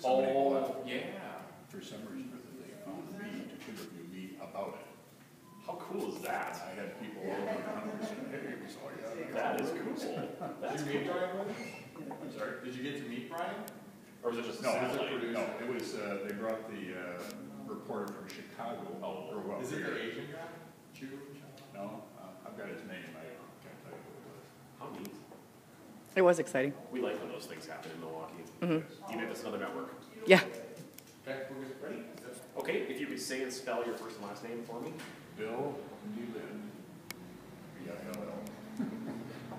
somebody left. Yeah. For some reason, they found me to interview me about it. How cool is that? I had people all over the country saying, hey, we saw you. That is cool. That's Did you meet cool. Brian? I'm sorry? Did you get to meet Brian? Or was it just a No, satellite? no, it was, they brought the reporter from Chicago. Oh. Or what? Is it the Asian guy? Jew? No, I've got his name, I can't tell you who it was. How neat. It was exciting. We like when those things happen in Milwaukee. Mm-hmm. Even if it's another network. Yeah. Okay, we're good. Ready? Okay, if you could say and spell your first and last name for me. Bill Delind. B-I-L-L.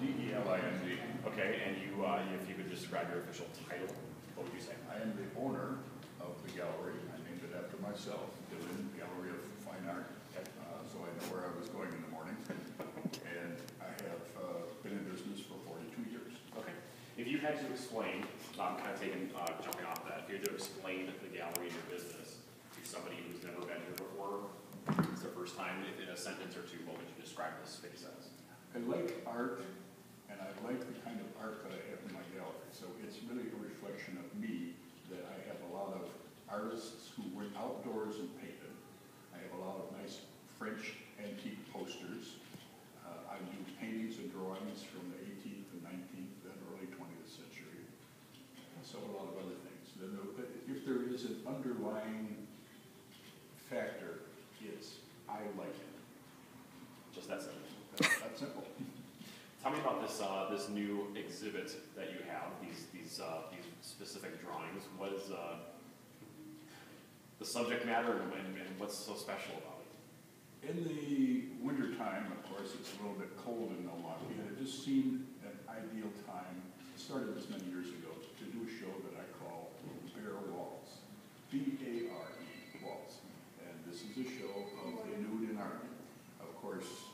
D-E-L-I-N-D. Okay, and you, if you could describe your official title, what would you say? I am the owner of the gallery. I named it after myself, Delind Gallery of Fine Art. So I know where I was going in the morning. And I have been in business for 42 years. Okay. If you had to explain, I'm kind of jumping off that, if you had to explain the gallery and your business to somebody who's never been here before, it's their first time, in a sentence or two, what would you describe this space as? I like art, and I like the kind of art that I have in my gallery. So it's really a reflection of me that I have a lot of artists who went outdoors and painted. I have a lot of nice French antique posters. I do paintings and drawings from the 18th and 19th and early 20th century. So a lot of other things. If there is an underlying factor, it's I like it. Just that simple. That's simple. Tell me about this this new exhibit that you have. These specific drawings. What is the subject matter, and what's so special about it? In the wintertime, of course, it's a little bit cold in Milwaukee, and it just seemed an ideal time. I started this many years ago to do a show that I call Bare Walls. B-A-R-E, walls. And this is a show of the nude in art. Of course,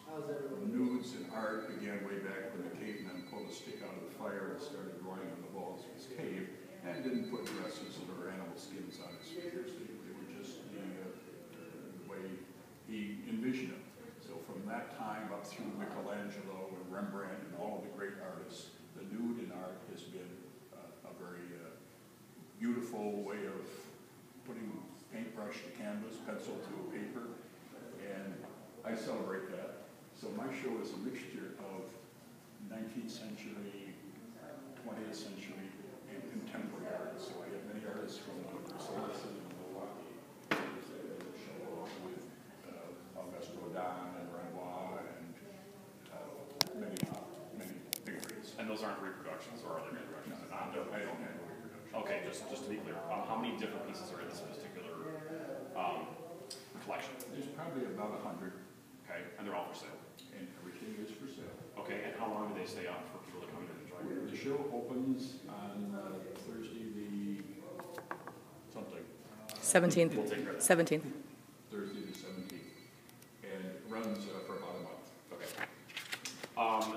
nudes in art began way back when the cavemen pulled a stick out of the fire and started drawing on the walls of his cave, and didn't put dresses or animal skins on his figures. They were just the way he envisioned it. So from that time up through Michelangelo and Rembrandt and all of the great artists, the nude in art has been a very beautiful way of putting paintbrush to canvas, pencil to paper, and I celebrate that. So my show is a mixture of 19th century, 20th century, and contemporary art. So I have many artists from Wisconsin and Milwaukee. There's a show with Auguste Rodin and Renoir and many big greats. And those aren't reproductions, or are they reproductions? I don't have a reproduction. Okay, just to be clear, how many different pieces are in this particular collection? There's probably about 100. Okay, and they're all for sale. And everything is for sale. Okay, and how long do they stay up for people to come in and enjoy it? The show opens on Thursday the something. 17th. We'll take care of that. 17th. Thursday the 17th. And it runs for about a month. Okay.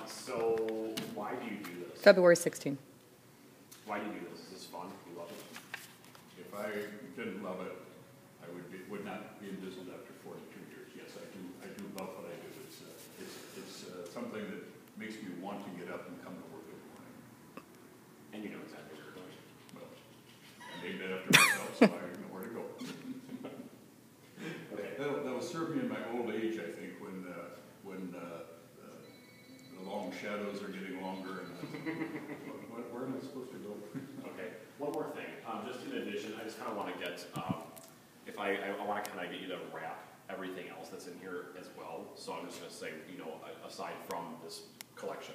So why do you do this? February 16th. Why do you do this? Is this fun? You love it? If I didn't love it, I would not be in business after 42 years. Yes, I do love what I do. It's something that makes me want to get up and come to work every morning. And you know exactly what you're doing. Well, I named it after myself, so I know where to go. Okay. That'll serve me in my old age, I think, when the long shadows are getting longer and where am I supposed to go? Okay. One more thing. Just in addition, I just kind of want to get, I want to kind of get you to wrap everything else that's in here as well. So I'm just going to say, aside from this collection,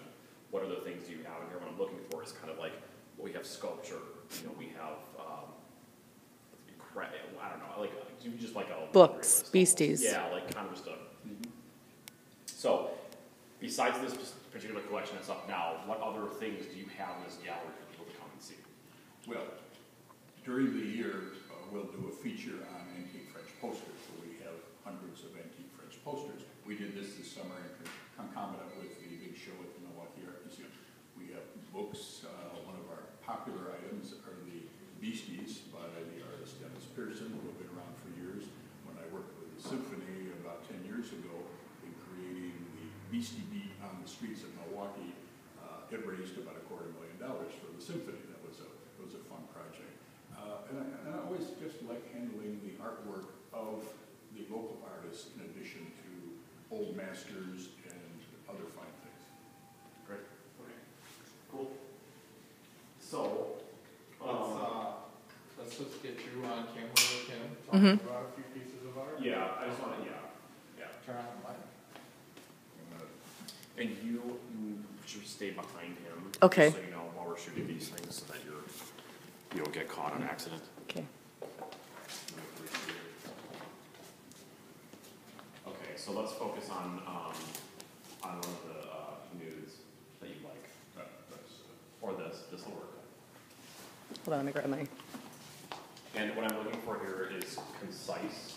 what are the things you have in here? What I'm looking for is kind of like, we have sculpture, we have, I don't know, like just like a Books, beasties. Yeah, like kind of just a. So, besides this particular collection that's up now, what other things do you have in this gallery for people to come and see? Well, during the year, we'll do a feature on antique French posters. So we have hundreds of antique French posters. We did this summer in concomitant with the big show at the Milwaukee Art Museum. We have books. One of our popular items are the Beasties by the artist Dennis Pearson, who have been around for years. When I worked with the symphony about 10 years ago in creating the Beastie Beat on the streets of Milwaukee, it raised about $250,000 for the symphony. That was a fun project. And like handling the artwork of the local artists in addition to old masters and other fine things. Great. Okay. Cool. So, Let's just get you on camera with him, talking about a few pieces of art. yeah, I just want to, yeah. Turn on the mic. And you should stay behind him. Okay. So you know while we're shooting these things so that you don't get caught on accident. Okay. Okay, so let's focus on one of the nudes that you like. Or this will work. Hold on, let me grab my. And what I'm looking for here is concise.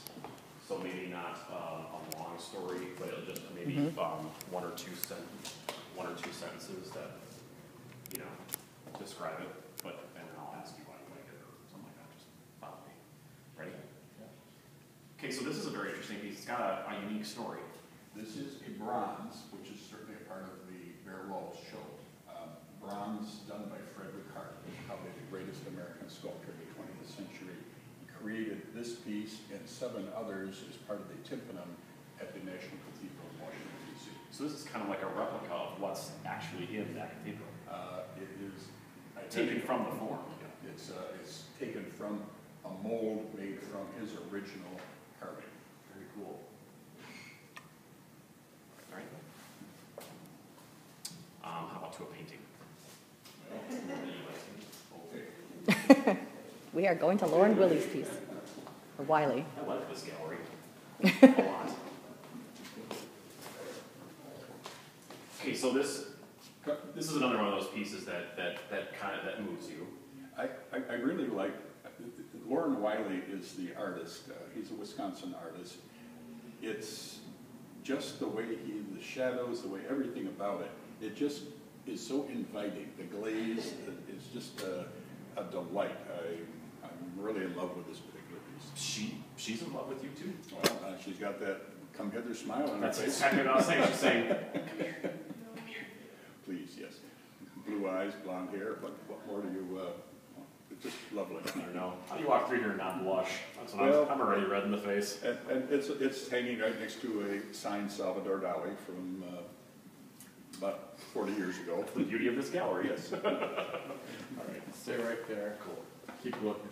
So maybe not a long story, but it'll just maybe one or two sentences that, you know, describe it. But and then I'll ask you why you like it or something like that. Just follow me. Ready? Yeah. Okay, so this is a very interesting piece. It's got a unique story. This is a bronze, which is certainly a part of the Bare Walls show. Bronze done by Frederick Hart, probably the greatest American sculptor of the 20th century. He created this piece and 7 others as part of the tympanum at the National Cathedral in Washington, D.C. So this is kind of like a replica of what's actually in that cathedral. It is Taken from the form. It's taken from a mold made from his original carving. Very cool. All right. How about to a painting? Okay. We are going to Lauren Willie's piece. Or Wiley. I like this gallery a lot. Okay, so this is another one of those pieces that moves you. I really like, Lauren Wiley is the artist. He's a Wisconsin artist. It's just the way the shadows, the way everything about it, it just is so inviting. The glaze is just a delight. I'm really in love with this particular piece. She's in love with you too. Well, she's got that come hither smile on her That's face. exactly what I was saying. She's saying, come here. Please, yes. Blue eyes, blonde hair, but what more do you, it's just lovely. I don't know. How do you walk through here and not blush? That's what Well, I'm already red in the face. And it's hanging right next to a signed Salvador Dali from about 40 years ago. The beauty of this gallery. Yes. All right. Stay right there. Cool. Keep looking.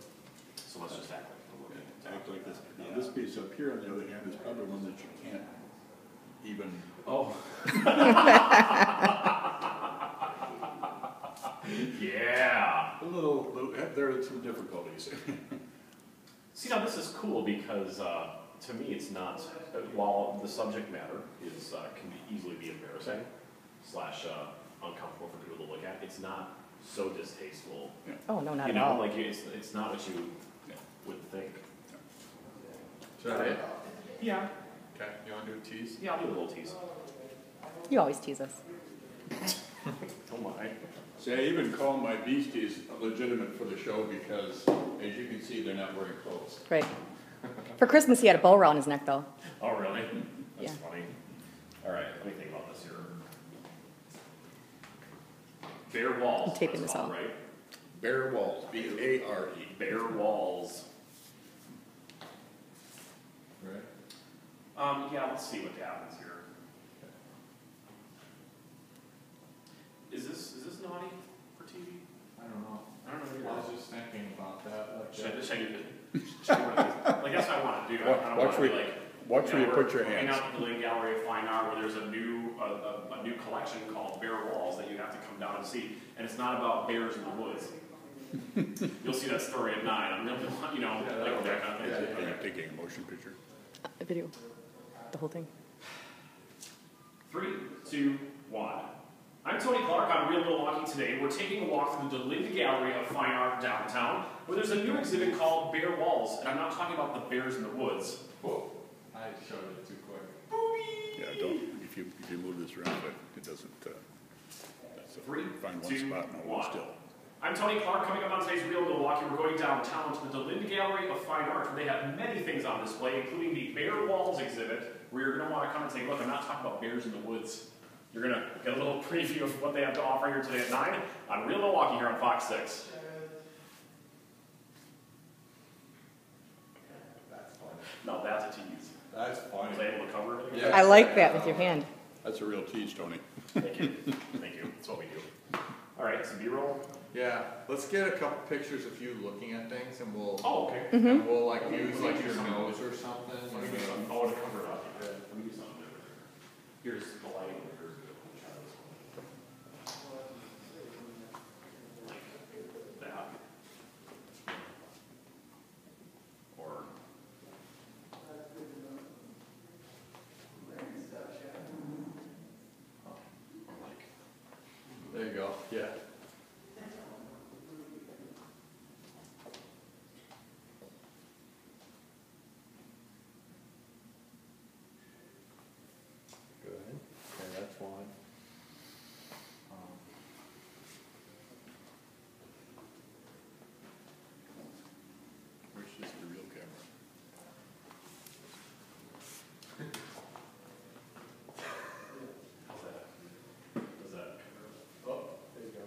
So let's just act like we're looking. Act like this. Now, this piece up here, on the other hand, is probably one that you can't even. Oh. Yeah. There are some difficulties. See, now this is cool because to me it's not, while the subject matter is can easily be embarrassing / uncomfortable for people to look at, it's not so distasteful. Yeah. Oh, no, not You at know, all. like it's not what you would think. Is that it? Yeah. Okay, you want to do a tease? Yeah, I'll do a little tease. You always tease us. Oh my. See, I even call my beasties legitimate for the show because, as you can see, they're not wearing clothes. Right. For Christmas, he had a bow around his neck, though. Oh really? That's Yeah. funny. All right, let me think about this here. Bare walls. I'm taping that's this called, out. right? Bare walls, B-A-R-E. Bare walls. Right. Yeah, let's see what happens here. Is this naughty for TV? I don't know. I don't know. I was just thinking about that. Like Should I do one of these? Like that's what I want to do. I don't Watch want to where be like. watch where you we're put your hanging hands. out at the Delind Gallery of Fine Art where there's a new collection called Bare Walls that you have to come down and see, and it's not about bears in the woods. You'll see that story at 9. I'm gonna, like that kind of thing. Are you Okay. taking a motion picture? A video. The whole thing. 3, 2, 1. I'm Tony Clark on Real Milwaukee today. We're taking a walk through the Delind Gallery of Fine Art downtown, where there's a new exhibit called Bare Walls, and I'm not talking about the bears in the woods. Whoa. I showed it too quick. Yeah, don't. If you move this around, it doesn't. That's a, 3, find one 2, spot and hold 1. it still. I'm Tony Clark. Coming up on today's Real Milwaukee, we're going downtown to the Delind Gallery of Fine Art, where they have many things on display, including the Bare Walls exhibit, where you're going to want to come and take a look. I'm not talking about bears in the woods. You're going to get a little preview of what they have to offer here today at 9 on Real Milwaukee here on Fox 6. I like that with your hand. That's a real tease, Tony. Thank you. Thank you. That's what we do. All right, so B-roll. Yeah, let's get a couple pictures of you looking at things, and we'll Oh, okay. and we'll like use like your nose or something. Let me do something. Oh, to cover it up. Let me do something different. Here's the lighting. Here's good. Let me try this one. Like that. Or. Or like. There you go. Yeah. Good. Okay, that's one. Where's just the real camera? How's that? Does that? Oh, there you go.